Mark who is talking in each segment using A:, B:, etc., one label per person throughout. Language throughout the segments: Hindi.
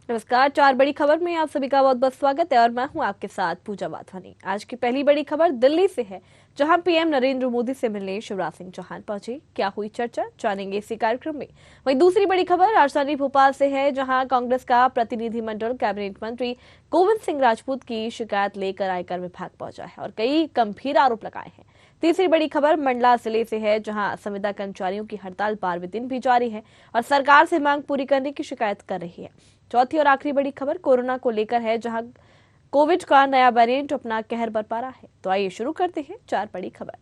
A: नमस्कार। 4 बड़ी खबर में आप सभी का बहुत बहुत स्वागत है और मैं हूं आपके साथ पूजा वाधवानी। आज की पहली बड़ी खबर दिल्ली से है, जहां पीएम नरेंद्र मोदी से मिलने शिवराज सिंह चौहान पहुंचे। क्या हुई चर्चा, जानेंगे इसी कार्यक्रम में। वहीं दूसरी बड़ी खबर राजधानी भोपाल से है, जहां कांग्रेस का प्रतिनिधिमंडल कैबिनेट मंत्री गोविंद सिंह राजपूत की शिकायत लेकर आयकर विभाग पहुंचा है और कई गंभीर आरोप लगाए हैं। तीसरी बड़ी खबर मंडला जिले से है, जहां संविदा कर्मचारियों की हड़ताल 12वें दिन भी जारी है और सरकार से मांग पूरी करने की शिकायत कर रही है। चौथी और आखिरी बड़ी खबर कोरोना को लेकर है, जहां कोविड का नया वेरिएंट अपना कहर बरपा रहा है। तो आइए शुरू करते हैं 4 बड़ी खबर।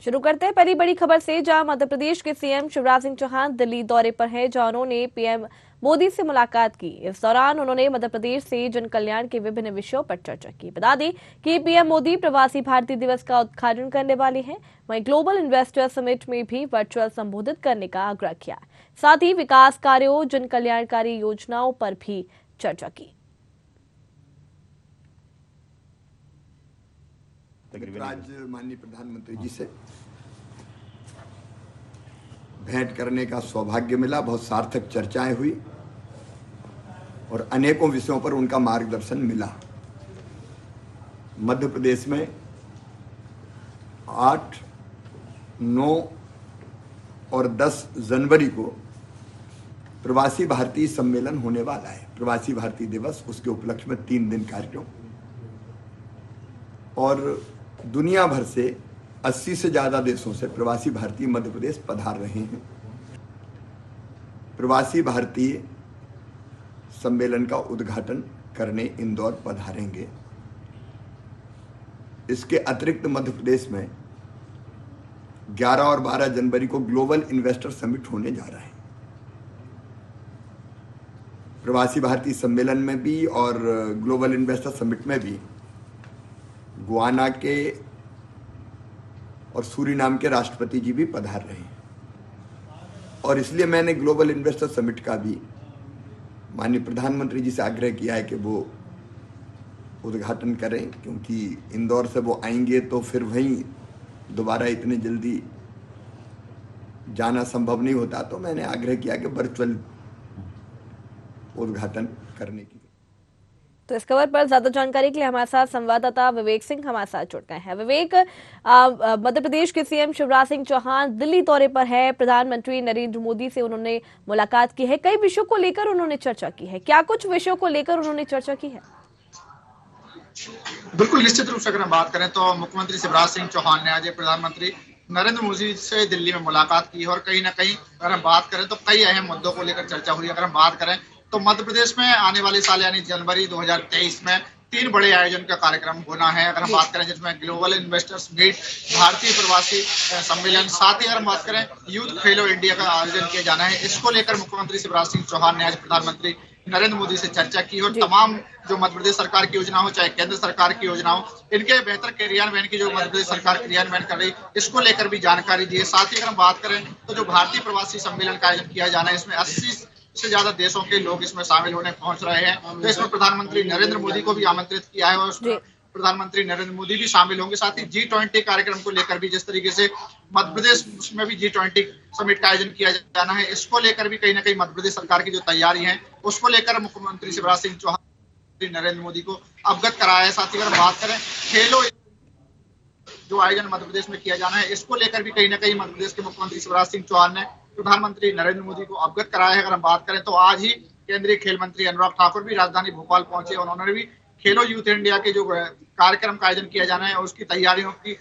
A: शुरू करते हैं पहली बड़ी खबर से, जहां मध्य प्रदेश के सीएम शिवराज सिंह चौहान दिल्ली दौरे पर हैं, जहां उन्होंने पीएम मोदी से मुलाकात की। इस दौरान उन्होंने मध्य प्रदेश से जन कल्याण के विभिन्न विषयों पर चर्चा की। बता दें कि पीएम मोदी प्रवासी भारतीय दिवस का उद्घाटन करने वाले हैं। वहीं ग्लोबल इन्वेस्टर समिट में भी वर्चुअल संबोधित करने का आग्रह किया। साथ ही विकास कार्यों, जन कल्याणकारी योजनाओं पर भी चर्चा की।
B: आज माननीय प्रधानमंत्री जी से भेंट करने का सौभाग्य मिला। बहुत सार्थक चर्चाएं हुई और अनेकों विषयों पर उनका मार्गदर्शन मिला। मध्य प्रदेश में 8, 9 और 10 जनवरी को प्रवासी भारतीय सम्मेलन होने वाला है। प्रवासी भारतीय दिवस, उसके उपलक्ष्य में 3 दिन कार्यक्रम और दुनिया भर से 80 से ज्यादा देशों से प्रवासी भारतीय मध्य प्रदेश पधार रहे हैं। प्रवासी भारतीय सम्मेलन का उद्घाटन करने इंदौर पधारेंगे। इसके अतिरिक्त मध्य प्रदेश में 11 और 12 जनवरी को ग्लोबल इन्वेस्टर समिट होने जा रहा है। प्रवासी भारतीय सम्मेलन में भी और ग्लोबल इन्वेस्टर समिट में भी गुयाना के और सूरीनाम के राष्ट्रपति जी भी पधार रहे हैं और इसलिए मैंने ग्लोबल इन्वेस्टर समिट का भी माननीय प्रधानमंत्री जी से आग्रह किया है कि वो उद्घाटन करें, क्योंकि इंदौर से वो आएंगे तो फिर वहीं दोबारा इतने जल्दी जाना संभव नहीं होता। तो मैंने आग्रह किया कि वर्चुअल उद्घाटन करने की।
A: तो इस खबर पर ज्यादा जानकारी के लिए हमारे साथ संवाददाता विवेक सिंह हमारे साथ जुड़ गए हैं। विवेक, मध्य प्रदेश के सीएम शिवराज सिंह चौहान दिल्ली दौरे पर है। प्रधानमंत्री नरेंद्र मोदी से उन्होंने मुलाकात की है। कई विषयों को लेकर उन्होंने चर्चा की है। क्या कुछ विषयों को लेकर उन्होंने चर्चा की है?
C: बिल्कुल, निश्चित रूप से अगर हम बात करें तो मुख्यमंत्री शिवराज सिंह चौहान ने आज प्रधानमंत्री नरेंद्र मोदी से दिल्ली में मुलाकात की और कहीं ना कहीं अगर हम बात करें तो कई अहम मुद्दों को लेकर चर्चा हुई। अगर हम बात करें तो मध्य प्रदेश में आने वाले साल यानी जनवरी 2023 में 3 बड़े आयोजन का कार्यक्रम होना है। अगर हम बात करें जिसमें ग्लोबल इन्वेस्टर्स मीट, भारतीय प्रवासी सम्मेलन, साथ ही अगर हम बात करें यूथ खेलो इंडिया का आयोजन किया जाना है। इसको लेकर मुख्यमंत्री शिवराज सिंह चौहान ने आज प्रधानमंत्री नरेंद्र मोदी से चर्चा की और तमाम जो मध्य प्रदेश सरकार की योजना हो, चाहे केंद्र सरकार की योजना हो, इनके बेहतर क्रियान्वयन की जो मध्य प्रदेश सरकार क्रियान्वयन कर रही, इसको लेकर भी जानकारी दी है। साथ ही अगर हम बात करें तो जो भारतीय प्रवासी सम्मेलन का आयोजन किया जाना है, इसमें 80 से ज्यादा देशों के लोग इसमें शामिल होने पहुंच रहे हैं। तो इसमें प्रधानमंत्री नरेंद्र मोदी को भी आमंत्रित किया है और प्रधानमंत्री नरेंद्र मोदी भी शामिल होंगे। साथ ही G20 कार्यक्रम को लेकर भी, जिस तरीके से मध्य प्रदेश में भी G20 समिट का आयोजन किया जाना है, इसको लेकर भी कहीं ना कहीं मध्य प्रदेश सरकार की जो तैयारी है उसको लेकर मुख्यमंत्री शिवराज सिंह चौहान नरेंद्र मोदी को अवगत कराया है। साथ ही अगर बात करें खेलो जो आयोजन मध्य प्रदेश में किया जाना है, इसको लेकर भी कहीं ना कहीं मध्य प्रदेश के मुख्यमंत्री शिवराज सिंह चौहान ने प्रधानमंत्री नरेंद्र मोदी को अवगत कराया है। अगर हम बात करें तो आज ही केंद्रीय खेल मंत्री अनुराग ठाकुर भी राजधानी भोपाल पहुंचे और उन्होंने भी खेलो यूथ इंडिया के जो कार्यक्रम का आयोजन किया जाना है उसकी तैयारियों की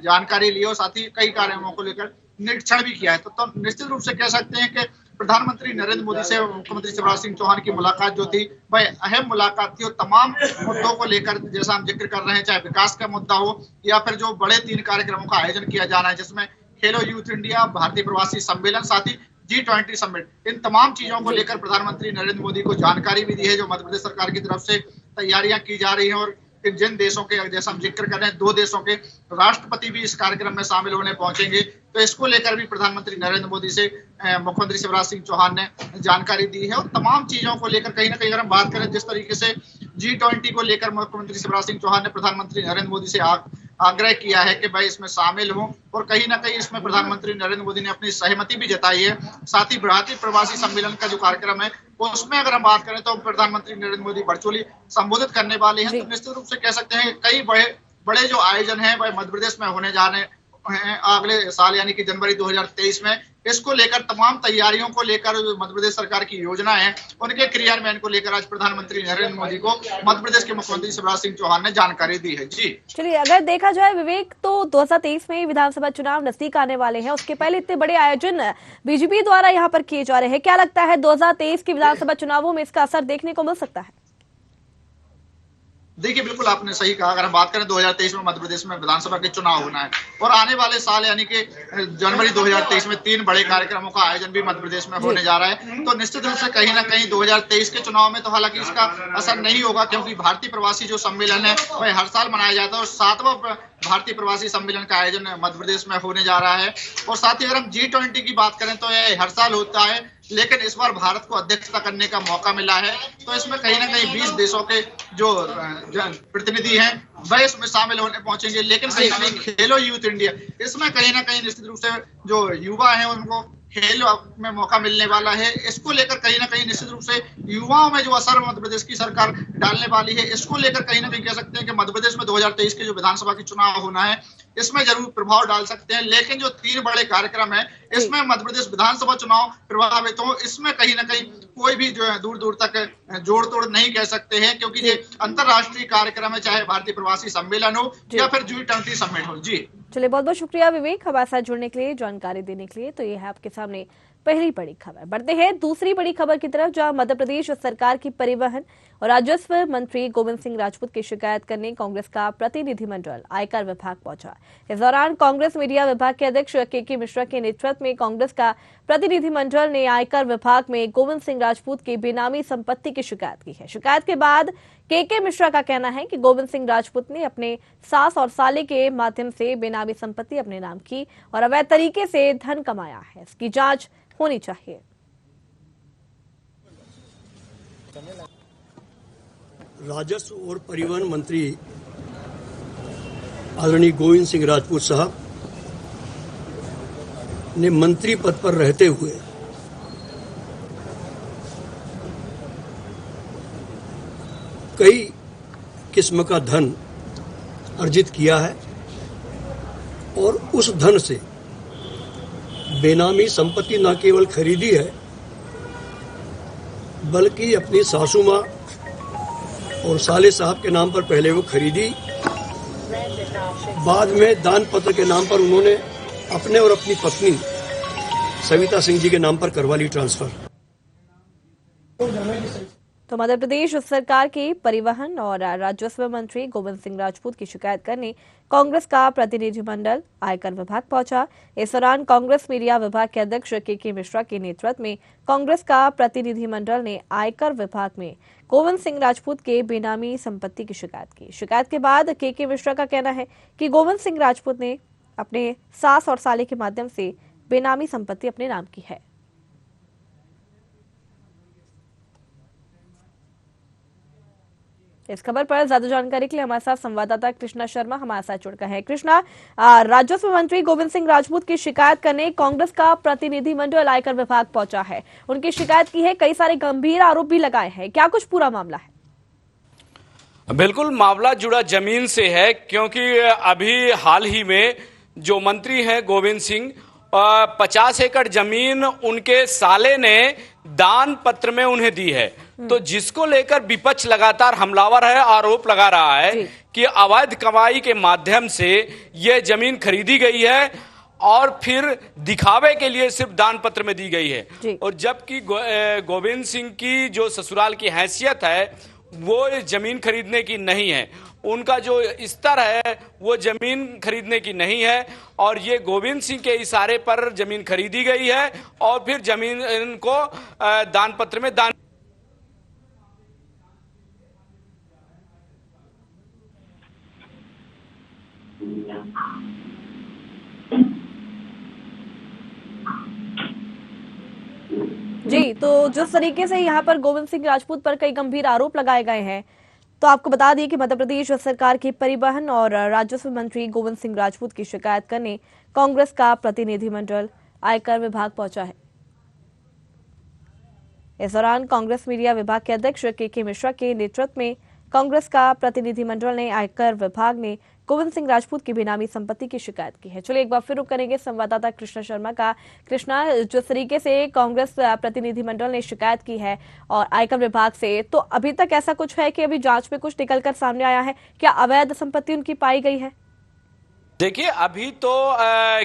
C: जानकारी ली और साथ ही कई कार्यक्रमों को लेकर निरीक्षण भी किया है। तो निश्चित रूप से कह सकते हैं कि प्रधानमंत्री नरेंद्र मोदी से मुख्यमंत्री शिवराज सिंह चौहान की मुलाकात जो थी वह अहम मुलाकात थी और तमाम मुद्दों को लेकर जैसा हम जिक्र कर रहे हैं, चाहे विकास का मुद्दा हो या फिर जो बड़े 3 कार्यक्रमों का आयोजन किया जाना है जिसमें खेलो यूथ इंडिया, भारतीय प्रवासी सम्मेलन, साथ ही G20 समिट, इन तमाम चीजों को लेकर प्रधानमंत्री नरेंद्र मोदी को जानकारी भी दी है जो मध्य प्रदेश सरकार की तरफ से तैयारियां की जा रही हैं। और जिन देशों के जैसा हम जिक्र कर रहे हैं 2 देशों के राष्ट्रपति भी इस कार्यक्रम में शामिल होने पहुंचेंगे। तो इसको लेकर भी प्रधानमंत्री नरेंद्र मोदी से मुख्यमंत्री शिवराज सिंह चौहान ने जानकारी दी है और तमाम चीजों को लेकर कहीं ना कहीं अगर हम बात करें जिस तरीके से G20 को लेकर मुख्यमंत्री शिवराज सिंह चौहान ने प्रधानमंत्री नरेंद्र मोदी से आग्रह किया है कि भाई इसमें शामिल हों, और कहीं ना कहीं इसमें प्रधानमंत्री नरेंद्र मोदी ने अपनी सहमति भी जताई है। साथ ही भारतीय प्रवासी सम्मेलन का जो कार्यक्रम है उसमें अगर हम बात करें तो प्रधानमंत्री नरेंद्र मोदी वर्चुअली संबोधित करने वाले हैं। तो निश्चित रूप से कह सकते हैं कई बड़े जो आयोजन है वह मध्य प्रदेश में होने जा रहे हैं अगले साल, यानी कि जनवरी 2023 में। इसको लेकर तमाम तैयारियों को लेकर मध्य प्रदेश सरकार की योजना है, उनके क्रियान्वयन को लेकर आज प्रधानमंत्री नरेंद्र मोदी को मध्य प्रदेश के मुख्यमंत्री शिवराज सिंह चौहान ने जानकारी दी है। जी
A: चलिए, अगर देखा जाए विवेक, तो 2023 में विधानसभा चुनाव नजदीक आने वाले हैं, उसके पहले इतने बड़े आयोजन बीजेपी द्वारा यहाँ पर किए जा रहे हैं। क्या लगता है 2023 के विधानसभा चुनावों में इसका असर देखने को मिल सकता है?
C: देखिए, बिल्कुल आपने सही कहा। अगर हम बात करें 2023 में मध्य प्रदेश में विधानसभा के चुनाव होना है, और आने वाले साल यानी कि जनवरी 2023 में 3 बड़े कार्यक्रमों का आयोजन भी मध्य प्रदेश में होने जा रहा है। तो निश्चित रूप से कहीं ना कहीं 2023 के चुनाव में तो हालांकि इसका असर नहीं होगा, क्योंकि भारतीय प्रवासी जो सम्मेलन है वह हर साल मनाया जाता है, और 7वां भारतीय प्रवासी सम्मेलन का आयोजन मध्य प्रदेश में होने जा रहा है। और साथ ही अगर हम G20 की बात करें तो यह हर साल होता है, लेकिन इस बार भारत को अध्यक्षता करने का मौका मिला है। तो इसमें कहीं ना कहीं 20 देशों के जो प्रतिनिधि हैं वह इसमें शामिल होने पहुंचेंगे। लेकिन कहीं ना कहीं खेलो यूथ इंडिया, इसमें कहीं ना कहीं निश्चित रूप से जो युवा हैं उनको खेल में मौका मिलने वाला है। इसको लेकर कहीं ना कहीं निश्चित रूप से युवाओं में जो असर मध्य प्रदेश की सरकार डालने वाली है, इसको लेकर कहीं ना कहीं कह सकते हैं कि मध्य प्रदेश में 2023 के जो विधानसभा के चुनाव होना है इसमें जरूर प्रभाव डाल सकते हैं। लेकिन जो 3 बड़े कार्यक्रम है इसमें मध्य प्रदेश विधानसभा चुनाव प्रभावित हो, इसमें कहीं ना कहीं कोई भी जो है दूर दूर तक जोड़ तोड़ नहीं कह सकते हैं, क्योंकि ये अंतरराष्ट्रीय कार्यक्रम है, चाहे भारतीय प्रवासी सम्मेलन हो या फिर G20 समिट हो। जी
A: चलिए, बहुत बहुत शुक्रिया विवेक हमारे साथ जुड़ने के लिए, जानकारी देने के लिए। तो ये है आपके सामने पहली बड़ी खबर। बढ़ते हैं दूसरी बड़ी खबर की तरफ, जहां मध्य प्रदेश सरकार की परिवहन और राजस्व मंत्री गोविंद सिंह राजपूत की शिकायत करने कांग्रेस का प्रतिनिधिमंडल आयकर विभाग पहुंचा। इस दौरान कांग्रेस मीडिया विभाग के अध्यक्ष के मिश्रा के नेतृत्व में कांग्रेस का प्रतिनिधिमंडल ने आयकर विभाग में गोविंद सिंह राजपूत की बेनामी संपत्ति की शिकायत की है। शिकायत के बाद के मिश्रा का कहना है कि गोविंद सिंह राजपूत ने अपने सास और साले के माध्यम से बेनामी संपत्ति अपने नाम की और अवैध तरीके से धन कमाया है। इसकी जांच होनी चाहिए।
D: राजस्व और परिवहन मंत्री आदरणीय गोविंद सिंह राजपूत साहब ने मंत्री पद पर रहते हुए कई किस्म का धन अर्जित किया है, और उस धन से बेनामी संपत्ति न केवल खरीदी है बल्कि अपनी सासू माँ और साले साहब के नाम पर पहले वो खरीदी, बाद में दान पत्र के नाम पर उन्होंने अपने और अपनी पत्नी सविता सिंह जी के नाम पर करवा ली ट्रांसफर।
A: तो मध्य प्रदेश सरकार के परिवहन और राजस्व मंत्री गोविंद सिंह राजपूत की शिकायत करने कांग्रेस का प्रतिनिधिमंडल आयकर विभाग पहुंचा। इस दौरान कांग्रेस मीडिया विभाग के अध्यक्ष के मिश्रा के नेतृत्व में कांग्रेस का प्रतिनिधिमंडल ने आयकर विभाग में गोविंद सिंह राजपूत के बेनामी संपत्ति की शिकायत की। शिकायत के बाद के मिश्रा का कहना है कि गोविंद सिंह राजपूत ने अपने सास और साले के माध्यम से बेनामी संपत्ति अपने नाम की है। इस खबर पर ज्यादा जानकारी के लिए हमारे साथ संवाददाता कृष्णा शर्मा हमारे साथ जुड़ गए हैं। कृष्णा, राजस्व मंत्री गोविंद सिंह राजपूत की शिकायत करने कांग्रेस का प्रतिनिधिमंडल आयकर विभाग पहुंचा है, उनकी शिकायत की है, कई सारे गंभीर आरोप भी लगाए हैं, क्या कुछ पूरा मामला है?
E: बिल्कुल, मामला जुड़ा जमीन से है, क्योंकि अभी हाल ही में जो मंत्री हैं गोविंद सिंह 50 एकड़ जमीन उनके साले ने दान पत्र में उन्हें दी है। तो जिसको लेकर विपक्ष लगातार हमलावर है, आरोप लगा रहा है कि अवैध कमाई के माध्यम से यह जमीन खरीदी गई है और फिर दिखावे के लिए सिर्फ दान पत्र में दी गई है। और जबकि गोविंद सिंह की जो ससुराल की हैसियत है वो जमीन खरीदने की नहीं है, उनका जो स्तर है वो जमीन खरीदने की नहीं है, और ये गोविंद सिंह के इशारे पर जमीन खरीदी गई है और फिर जमीन को दान पत्र में दान।
A: जी, तो जिस तरीके से यहाँ पर गोविंद सिंह राजपूत पर कई गंभीर आरोप लगाए गए हैं, तो आपको बता दें कि मध्य प्रदेश सरकार के परिवहन और राजस्व मंत्री गोविंद सिंह राजपूत की शिकायत करने कांग्रेस का प्रतिनिधिमंडल आयकर विभाग पहुंचा है। इस दौरान कांग्रेस मीडिया विभाग के अध्यक्ष के मिश्रा के नेतृत्व में कांग्रेस का प्रतिनिधिमंडल ने आयकर विभाग ने गोविंद सिंह राजपूत की बेनामी संपत्ति की शिकायत की है। चलिए एक बार फिर रुक करेंगे संवाददाता कृष्णा शर्मा का। कृष्णा, जिस तरीके से कांग्रेस प्रतिनिधिमंडल ने शिकायत की है और आयकर विभाग से, तो अभी तक ऐसा कुछ है कि अभी जांच में कुछ निकलकर सामने आया है? क्या अवैध संपत्ति उनकी पाई गई है?
E: देखिए, अभी तो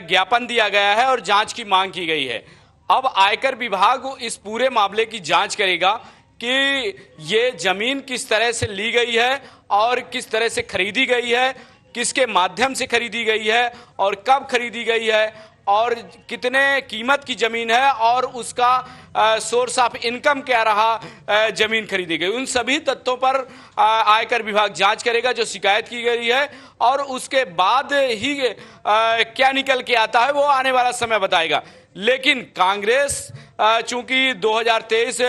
E: ज्ञापन दिया गया है और जांच की मांग की गई है। अब आयकर विभाग इस पूरे मामले की जांच करेगा कि ये जमीन किस तरह से ली गई है और किस तरह से खरीदी गई है, किसके माध्यम से खरीदी गई है और कब खरीदी गई है और कितने कीमत की जमीन है और उसका सोर्स ऑफ इनकम क्या रहा जमीन खरीदी गई। उन सभी तथ्यों पर आयकर विभाग जांच करेगा जो शिकायत की गई है, और उसके बाद ही क्या निकल के आता है वो आने वाला समय बताएगा। लेकिन कांग्रेस चूंकि 2023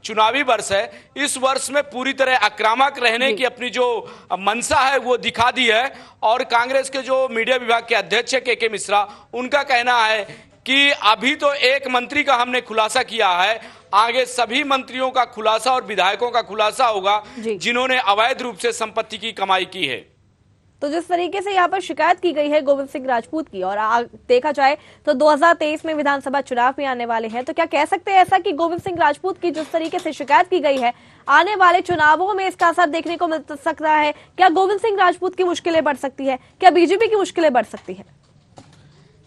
E: चुनावी वर्ष है, इस वर्ष में पूरी तरह आक्रामक रहने की अपनी जो मंशा है वो दिखा दी है। और कांग्रेस के जो मीडिया विभाग के अध्यक्ष के मिश्रा, उनका कहना है कि अभी तो एक मंत्री का हमने खुलासा किया है, आगे सभी मंत्रियों का खुलासा और विधायकों का खुलासा होगा जिन्होंने अवैध रूप से संपत्ति की कमाई की है।
A: तो जिस तरीके से यहाँ पर शिकायत की गई है गोविंद सिंह राजपूत की, और देखा जाए तो 2023 में विधानसभा चुनाव भी आने वाले हैं, तो क्या कह सकते हैं ऐसा कि गोविंद सिंह राजपूत की जिस तरीके से शिकायत की गई है, आने वाले चुनावों में इसका असर देखने को मिल सकता है? क्या गोविंद सिंह राजपूत की मुश्किलें बढ़ सकती है? क्या बीजेपी की मुश्किलें बढ़ सकती है?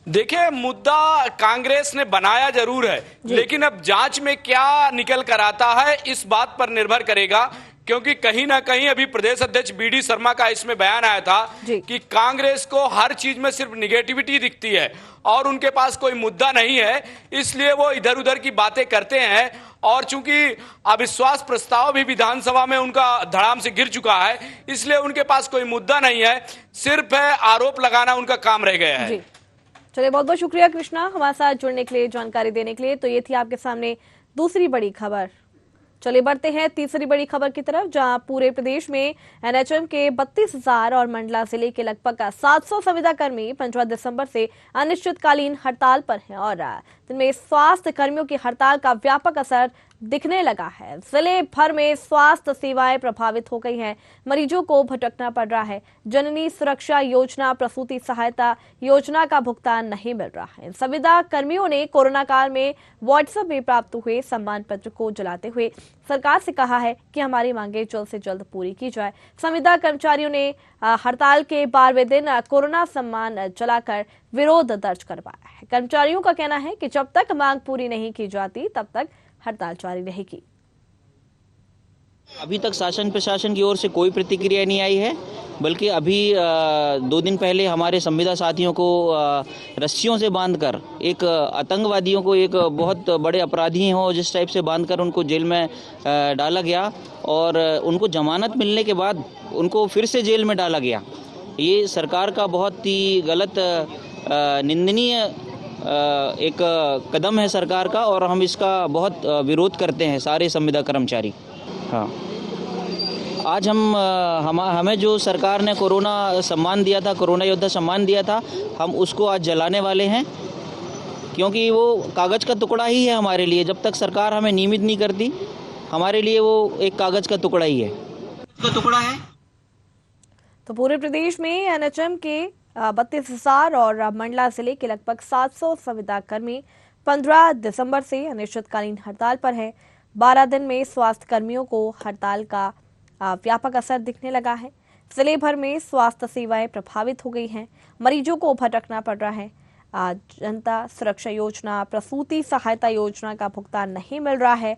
E: देखिए, मुद्दा कांग्रेस ने बनाया जरूर है, लेकिन अब जांच में क्या निकल कर आता है इस बात पर निर्भर करेगा। क्योंकि कहीं ना कहीं अभी प्रदेश अध्यक्ष बीडी शर्मा का इसमें बयान आया था कि कांग्रेस को हर चीज में सिर्फ निगेटिविटी दिखती है और उनके पास कोई मुद्दा नहीं है, इसलिए वो इधर उधर की बातें करते हैं। और चूंकि अविश्वास प्रस्ताव भी विधानसभा में उनका धड़ाम से गिर चुका है, इसलिए उनके पास कोई मुद्दा नहीं है, सिर्फ आरोप लगाना उनका काम रह गया है।
A: चलिए, बहुत बहुत शुक्रिया कृष्णा हमारे साथ जुड़ने के लिए, जानकारी देने के लिए। तो ये थी आपके सामने दूसरी बड़ी खबर। चलिए बढ़ते हैं तीसरी बड़ी खबर की तरफ, जहां पूरे प्रदेश में एनएचएम के 32,000 और मंडला जिले के लगभग 700 संविदा कर्मी 15 दिसंबर से अनिश्चितकालीन हड़ताल पर हैं और जिनमें स्वास्थ्य कर्मियों की हड़ताल का व्यापक असर दिखने लगा है। जिले भर में स्वास्थ्य सेवाएं प्रभावित हो गई हैं, मरीजों को भटकना पड़ रहा है। जननी सुरक्षा योजना, प्रसूति सहायता योजना का भुगतान नहीं मिल रहा है। संविदा कर्मियों ने कोरोना काल में व्हाट्सएप में प्राप्त हुए सम्मान पत्र को जलाते हुए सरकार से कहा है कि हमारी मांगे जल्द से जल्द पूरी की जाए। संविदा कर्मचारियों ने हड़ताल के 12वें दिन कोरोना सम्मान जलाकर विरोध दर्ज करवाया है। कर्मचारियों का कहना है कि जब तक मांग पूरी नहीं की जाती तब तक हड़ताल जारी रहेगी।
F: अभी तक शासन प्रशासन की ओर से कोई प्रतिक्रिया नहीं आई है, बल्कि अभी 2 दिन पहले हमारे संविदा साथियों को रस्सियों से बांधकर, एक आतंकवादियों को, एक बहुत बड़े अपराधी हो जिस टाइप से बांधकर उनको जेल में डाला गया और उनको जमानत मिलने के बाद उनको फिर से जेल में डाला गया। ये सरकार का बहुत ही गलत, निंदनीय एक कदम है सरकार का, और हम इसका बहुत विरोध करते हैं सारे संविदा कर्मचारी। हाँ, आज हमें जो सरकार ने कोरोना सम्मान दिया था, कोरोना योद्धा सम्मान दिया था, हम उसको आज जलाने वाले हैं, क्योंकि वो कागज़ का टुकड़ा ही है हमारे लिए। जब तक सरकार हमें नियमित नहीं करती, हमारे लिए वो एक कागज़ का टुकड़ा ही है, टुकड़ा है।
A: तो पूरे प्रदेश में एनएचएम के 32,000 और मंडला जिले के लगभग 700 संविदा कर्मी 15 दिसंबर से अनिश्चितकालीन हड़ताल पर है। 12 दिन में स्वास्थ्य कर्मियों को हड़ताल का व्यापक असर दिखने लगा है। जिले भर में स्वास्थ्य सेवाएं प्रभावित हो गई हैं, मरीजों को भटकना पड़ रहा है। जनता सुरक्षा योजना, प्रसूति सहायता योजना का भुगतान नहीं मिल रहा है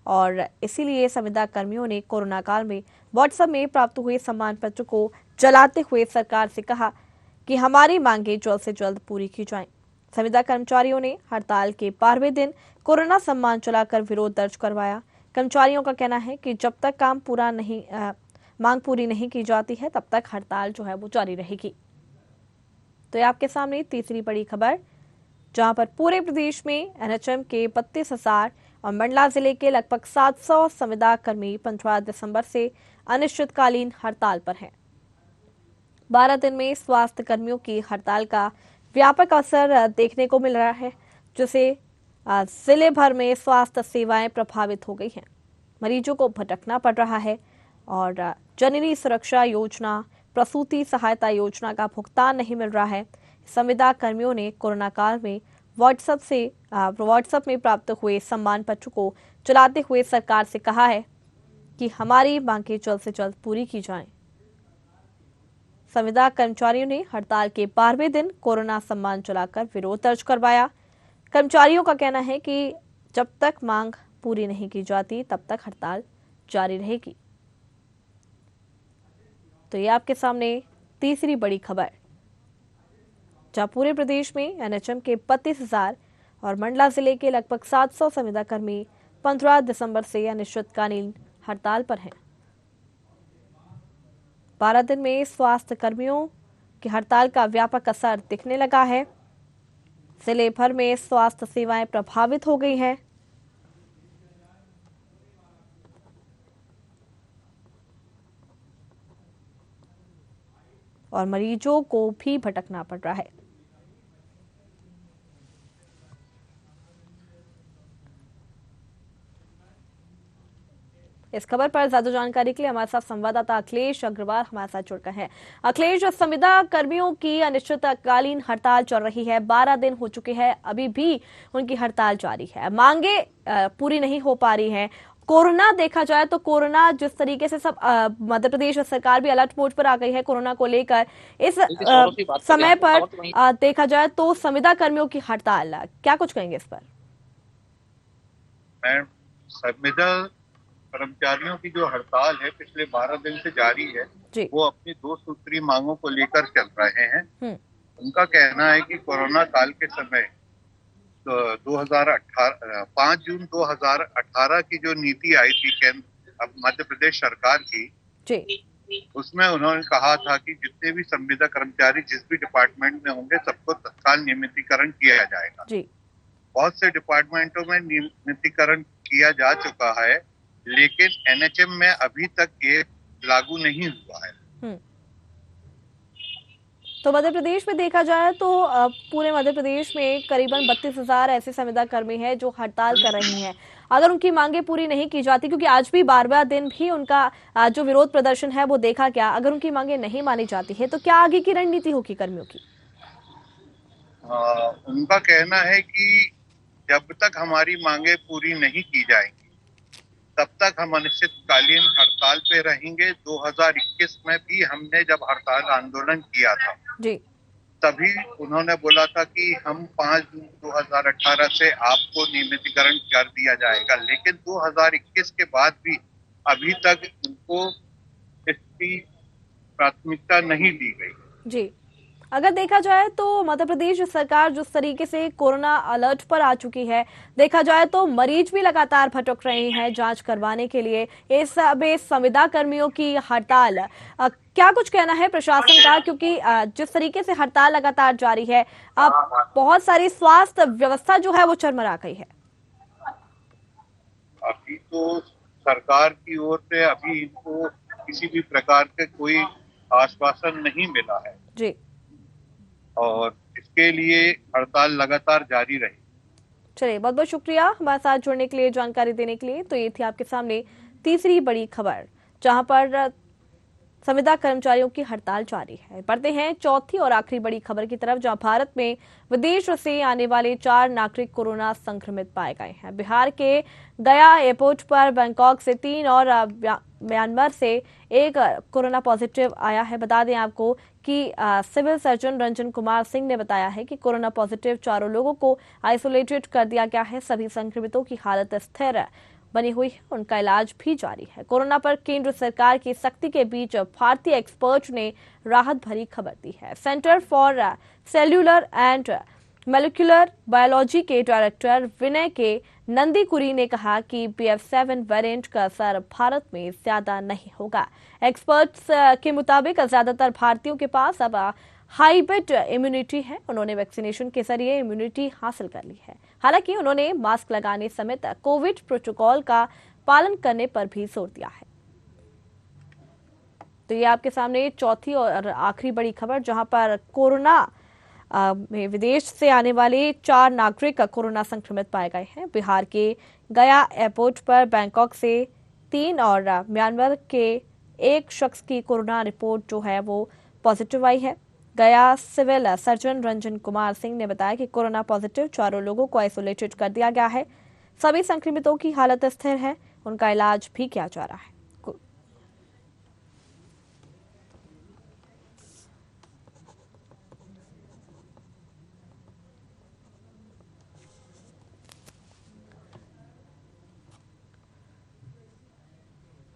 A: और इसीलिए संविदा कर्मियों ने कोरोना काल में व्हाट्सएप में प्राप्त हुए सम्मान पत्र को जलाते हुए सरकार से कहा कि हमारी मांगे जल्द से जल्द पूरी की जाएं। संविदा कर्मचारियों ने हड़ताल के 12वें दिन कोरोना सम्मान जलाकर विरोध दर्ज करवाया। कर्मचारियों का कहना है कि जब तक मांग पूरी नहीं की जाती है तब तक हड़ताल जो है वो जारी रहेगी। तो ये आपके सामने तीसरी बड़ी खबर, जहां पर पूरे प्रदेश में एनएचएम के 32,000 और मंडला जिले के लगभग 700 संविदा कर्मी 15 दिसंबर से अनिश्चितकालीन हड़ताल पर हैं। 12 दिन में स्वास्थ्य कर्मियों की हड़ताल का व्यापक असर देखने को मिल रहा है, जिससे जिले भर में स्वास्थ्य सेवाएं प्रभावित हो गई हैं। मरीजों को भटकना पड़ रहा है और जननी सुरक्षा योजना, प्रसूति सहायता योजना का भुगतान नहीं मिल रहा है। संविदा कर्मियों ने कोरोना काल में व्हाट्सएप में प्राप्त हुए सम्मान पत्र को चलाते हुए सरकार से कहा है कि हमारी मांगें जल्द से जल्द पूरी की जाएं। संविदा कर्मचारियों ने हड़ताल के 12वें दिन कोरोना सम्मान चलाकर विरोध दर्ज करवाया। कर्मचारियों का कहना है कि जब तक मांग पूरी नहीं की जाती तब तक हड़ताल जारी रहेगी। तो ये आपके सामने तीसरी बड़ी खबर, जहां पूरे प्रदेश में एनएचएम के 32,000 और मंडला जिले के लगभग 700 संविदा कर्मी 15 दिसंबर से अनिश्चितकालीन हड़ताल पर हैं। 12 दिन में स्वास्थ्य कर्मियों की हड़ताल का व्यापक असर दिखने लगा है। जिले भर में स्वास्थ्य सेवाएं प्रभावित हो गई हैं। और मरीजों को भी भटकना पड़ रहा है। इस खबर पर ज्यादा जानकारी के लिए हमारे साथ संवाददाता अखिलेश अग्रवाल हमारे साथ जुड़कर हैं। अखिलेश, संविदा कर्मियों की अनिश्चितकालीन हड़ताल चल रही है, 12 दिन हो चुके हैं, अभी भी उनकी हड़ताल जारी है, मांगे पूरी नहीं हो पा रही हैं। कोरोना देखा जाए तो कोरोना जिस तरीके से सब मध्य प्रदेश सरकार भी अलर्ट मोड पर आ गई है कोरोना को लेकर, इस समय पर देखा जाए तो संविदा कर्मियों की हड़ताल, क्या कुछ कहेंगे इस पर?
G: संविदा कर्मचारियों की जो हड़ताल है पिछले 12 दिन से जारी है, वो अपनी 2 सूत्री मांगों को लेकर चल रहे हैं। उनका कहना है कि कोरोना काल के समय तो 5 जून 2018 की जो नीति आई थी केंद्र मध्य प्रदेश सरकार की, उसमें उन्होंने कहा था कि जितने भी संविदा कर्मचारी जिस भी डिपार्टमेंट में होंगे सबको तत्काल नियमितीकरण किया जाएगा। बहुत से डिपार्टमेंटों में नियमितीकरण किया जा चुका है, लेकिन एनएचएम में अभी तक ये लागू नहीं हुआ है।
A: तो मध्य प्रदेश में देखा जाए तो पूरे मध्य प्रदेश में करीबन 32,000 ऐसे संविदा कर्मी हैं जो हड़ताल कर रही हैं। अगर उनकी मांगे पूरी नहीं की जाती, क्योंकि आज भी 12वां दिन भी उनका जो विरोध प्रदर्शन है वो देखा गया, अगर उनकी मांगे नहीं मानी जाती है तो क्या आगे की रणनीति होगी कर्मियों की?
G: उनका कहना है कि जब तक हमारी मांगे पूरी नहीं की जाएंगी तब तक हम अनिश्चितकालीन हड़ताल पे रहेंगे। 2021 में भी हमने जब हड़ताल आंदोलन किया था तभी उन्होंने बोला था कि हम 5 जून 2018 से आपको नियमितीकरण कर दिया जाएगा, लेकिन 2021 के बाद भी अभी तक उनको इसकी प्राथमिकता नहीं दी गई।
A: अगर देखा जाए तो मध्य प्रदेश सरकार जिस तरीके से कोरोना अलर्ट पर आ चुकी है, देखा जाए तो मरीज भी लगातार भटक रहे हैं जांच करवाने के लिए। इस संविदा कर्मियों की हड़ताल, क्या कुछ कहना है प्रशासन का, क्योंकि जिस तरीके से हड़ताल लगातार जारी है, अब बहुत सारी स्वास्थ्य व्यवस्था जो है वो चरमरा गई है।
G: अभी तो सरकार की ओर से अभी इनको किसी भी प्रकार के कोई आश्वासन नहीं मिला है और इसके लिए हड़ताल लगातार जारी रही।
A: चलिए, बहुत बहुत शुक्रिया हमारे साथ जुड़ने के लिए, जानकारी देने के लिए। तो ये थी आपके सामने तीसरी बड़ी खबर, जहां पर संविदा कर्मचारियों की हड़ताल जारी है। बढ़ते हैं चौथी और आखिरी बड़ी खबर की तरफ, जहां भारत में विदेश से आने वाले 4 नागरिक कोरोना संक्रमित पाए गए हैं। बिहार के गया एयरपोर्ट पर बैंकॉक से 3 और म्यांमार से 1 कोरोना पॉजिटिव आया है। बता दें आपको कि सिविल सर्जन रंजन कुमार सिंह ने बताया है कि कोरोना पॉजिटिव 4 लोगों को आइसोलेटेड कर दिया गया है। सभी संक्रमितों की हालत स्थिर बनी हुई है, उनका इलाज भी जारी है। कोरोना पर केंद्र सरकार की सख्ती के बीच भारतीय एक्सपर्ट ने राहत भरी खबर दी है। Centre for cellular and molecular biology के डायरेक्टर विनय के नंदीकुरी ने कहा कि BF7 वेरिएंट का असर भारत में ज्यादा नहीं होगा। एक्सपर्ट्स के मुताबिक ज्यादातर भारतीयों के पास अब हाइब्रिड इम्यूनिटी है। उन्होंने वैक्सीनेशन के जरिए इम्यूनिटी हासिल कर ली है। हालांकि उन्होंने मास्क लगाने समेत कोविड प्रोटोकॉल का पालन करने पर भी जोर दिया है। तो ये आपके सामने चौथी और आखिरी बड़ी खबर, जहां पर कोरोना में विदेश से आने वाले 4 नागरिक कोरोना संक्रमित पाए गए हैं। बिहार के गया एयरपोर्ट पर बैंकॉक से 3 और म्यांमार के 1 शख्स की कोरोना रिपोर्ट जो है वो पॉजिटिव आई है। गया सिविल सर्जन रंजन कुमार सिंह ने बताया कि कोरोना पॉजिटिव 4 लोगों को आइसोलेटेड कर दिया गया है। सभी संक्रमितों की हालत स्थिर है, उनका इलाज भी किया जा रहा है।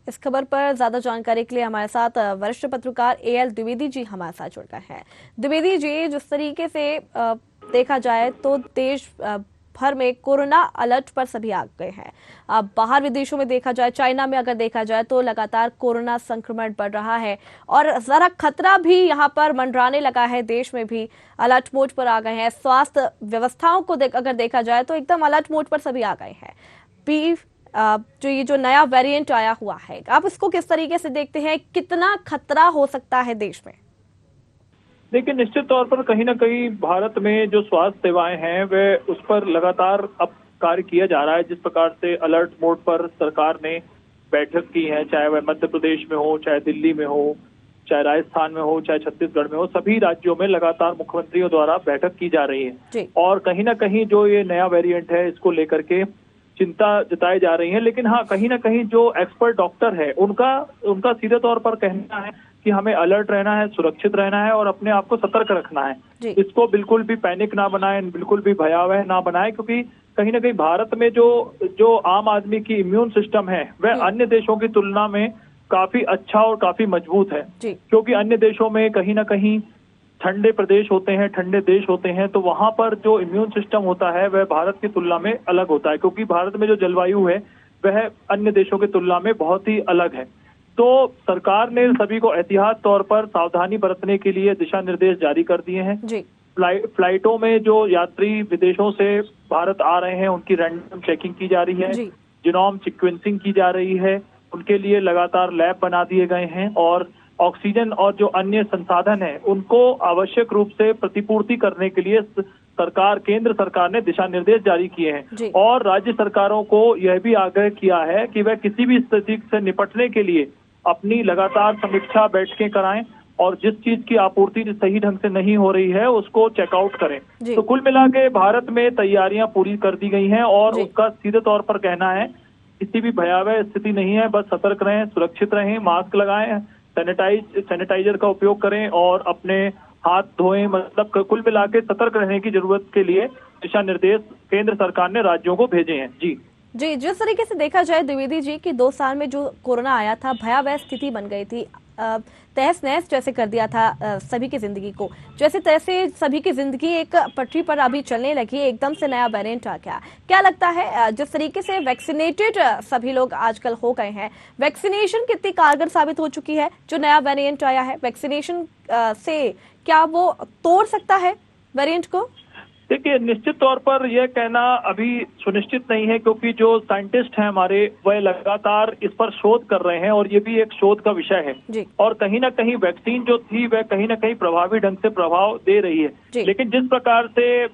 A: इस खबर पर ज्यादा जानकारी के लिए हमारे साथ वरिष्ठ पत्रकार एएल द्विवेदी जी हमारे साथ जुड़ गए हैं। द्विवेदी जी, जिस तरीके से देखा जाए तो देश भर में कोरोना अलर्ट पर सभी आ गए हैं। अब बाहर विदेशों में देखा जाए, चाइना में अगर देखा जाए तो लगातार कोरोना संक्रमण बढ़ रहा है और जरा खतरा भी यहाँ पर मंडराने लगा है। देश में भी अलर्ट मोड पर आ गए हैं। स्वास्थ्य व्यवस्थाओं को अगर देखा जाए तो एकदम अलर्ट मोड पर सभी आ गए हैं। जो नया वेरिएंट आया हुआ है, आप इसको किस तरीके से देखते हैं? कितना खतरा हो सकता है देश में?
H: देखिए, निश्चित तौर पर कहीं ना कहीं भारत में जो स्वास्थ्य सेवाएं हैं वह उस पर लगातार अब कार्य किया जा रहा है। जिस प्रकार से अलर्ट मोड पर सरकार ने बैठक की है, चाहे वह मध्य प्रदेश में हो, चाहे दिल्ली में हो, चाहे राजस्थान में हो, चाहे छत्तीसगढ़ में हो, सभी राज्यों में लगातार मुख्यमंत्रियों द्वारा बैठक की जा रही है। और कहीं ना कहीं जो ये नया वेरिएंट है इसको लेकर के चिंता जताई जा रही है। लेकिन हाँ, कहीं ना कहीं जो एक्सपर्ट डॉक्टर है उनका सीधे तौर पर कहना है कि हमें अलर्ट रहना है, सुरक्षित रहना है और अपने आप को सतर्क रखना है। इसको बिल्कुल भी पैनिक ना बनाएं, बिल्कुल भी भयावह ना बनाएं, क्योंकि कहीं ना कहीं भारत में जो आम आदमी की इम्यून सिस्टम है वह अन्य देशों की तुलना में काफी अच्छा और काफी मजबूत है। क्योंकि अन्य देशों में कहीं ना कहीं ठंडे प्रदेश होते हैं, ठंडे देश होते हैं, तो वहां पर जो इम्यून सिस्टम होता है वह भारत की तुलना में अलग होता है। क्योंकि भारत में जो जलवायु है वह अन्य देशों की तुलना में बहुत ही अलग है। तो सरकार ने सभी को एहतियात तौर पर सावधानी बरतने के लिए दिशा निर्देश जारी कर दिए हैं। फ्लाइटों में जो यात्री विदेशों से भारत आ रहे हैं उनकी रैंडम चेकिंग की जा रही है, जीनोम सीक्वेंसिंग की जा रही है, उनके लिए लगातार लैब बना दिए गए हैं और ऑक्सीजन और जो अन्य संसाधन है उनको आवश्यक रूप से प्रतिपूर्ति करने के लिए केंद्र सरकार ने दिशा निर्देश जारी किए हैं। और राज्य सरकारों को यह भी आग्रह किया है कि वह किसी भी स्थिति से निपटने के लिए अपनी लगातार समीक्षा बैठकें कराएं और जिस चीज की आपूर्ति सही ढंग से नहीं हो रही है उसको चेकआउट करें। तो कुल मिला के भारत में तैयारियां पूरी कर दी गई हैं और उसका सीधे तौर पर कहना है किसी भी भयावह स्थिति नहीं है, बस सतर्क रहें, सुरक्षित रहें, मास्क लगाएं, सैनिटाइजर का उपयोग करें और अपने हाथ धोएं। मतलब कुल मिला के सतर्क रहने की जरूरत के लिए दिशा निर्देश केंद्र सरकार ने राज्यों को भेजे हैं। जी, जिस तरीके से देखा जाए द्विवेदी जी कि 2 साल में जो कोरोना आया था, भयावह स्थिति बन गई थी, तहस नहस जैसे कर दिया था सभी की जिंदगी को, जैसे तैसे सभी की जिंदगी एक पटरी पर अभी चलने लगी, एकदम से नया वेरिएंट आ गया। क्या लगता है जिस तरीके से वैक्सीनेटेड सभी लोग आजकल हो गए हैं, वैक्सीनेशन कितनी कारगर साबित हो चुकी है? जो नया वेरिएंट आया है वैक्सीनेशन से क्या वो तोड़ सकता है वेरिएंट को? देखिए, निश्चित तौर पर यह कहना अभी सुनिश्चित नहीं है, क्योंकि जो साइंटिस्ट हैं हमारे वह लगातार इस पर शोध कर रहे हैं और ये भी एक शोध का विषय है। और कहीं ना कहीं वैक्सीन जो थी वह कहीं ना कहीं प्रभावी ढंग से प्रभाव दे रही है। लेकिन जिस प्रकार से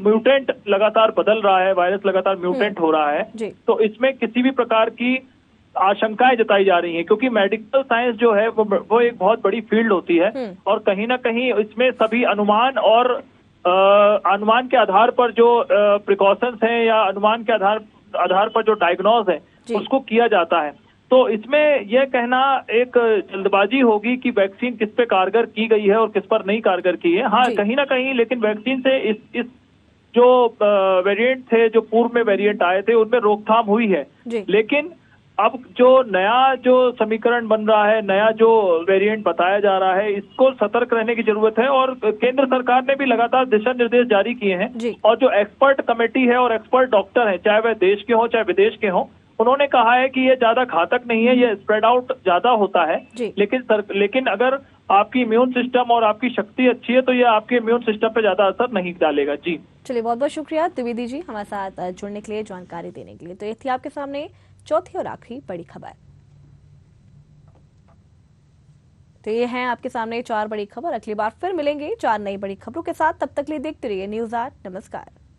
H: म्यूटेंट लगातार बदल रहा है, वायरस लगातार म्यूटेंट हो रहा है, तो इसमें किसी भी प्रकार की आशंकाएं जताई जा रही हैं। क्योंकि मेडिकल साइंस जो है वो एक बहुत बड़ी फील्ड होती है और कहीं ना कहीं इसमें सभी अनुमान के आधार पर जो प्रिकॉशंस हैं या अनुमान के आधार पर जो डायग्नोज है उसको किया जाता है। तो इसमें यह कहना एक जल्दबाजी होगी कि वैक्सीन किस पे कारगर की गई है और किस पर नहीं कारगर की है। हाँ, कहीं ना कहीं लेकिन वैक्सीन से इस जो वेरिएंट थे, जो पूर्व में वेरिएंट आए थे, उनमें रोकथाम हुई है। लेकिन अब जो नया जो समीकरण बन रहा है, नया जो वेरिएंट बताया जा रहा है, इसको सतर्क रहने की जरूरत है। और केंद्र सरकार ने भी लगातार दिशा निर्देश जारी किए हैं और जो एक्सपर्ट कमेटी है और एक्सपर्ट डॉक्टर हैं, चाहे वह देश के हों चाहे विदेश के हों, उन्होंने कहा है कि ये ज्यादा घातक नहीं है, ये स्प्रेड आउट ज्यादा होता है। लेकिन अगर आपकी इम्यून सिस्टम और आपकी शक्ति अच्छी है तो ये आपके इम्यून सिस्टम पे ज्यादा असर नहीं डालेगा। जी, चलिए, बहुत बहुत शुक्रिया द्विवेदी जी हमारे साथ जुड़ने के लिए, जानकारी देने के लिए। तो ये थी आपके सामने चौथी और आखिरी बड़ी खबर।
A: तो ये हैं आपके सामने 4 बड़ी खबर। अगली बार फिर मिलेंगे 4 नई बड़ी खबरों के साथ। तब तक लिए देखते रहिए न्यूज़ 8। नमस्कार।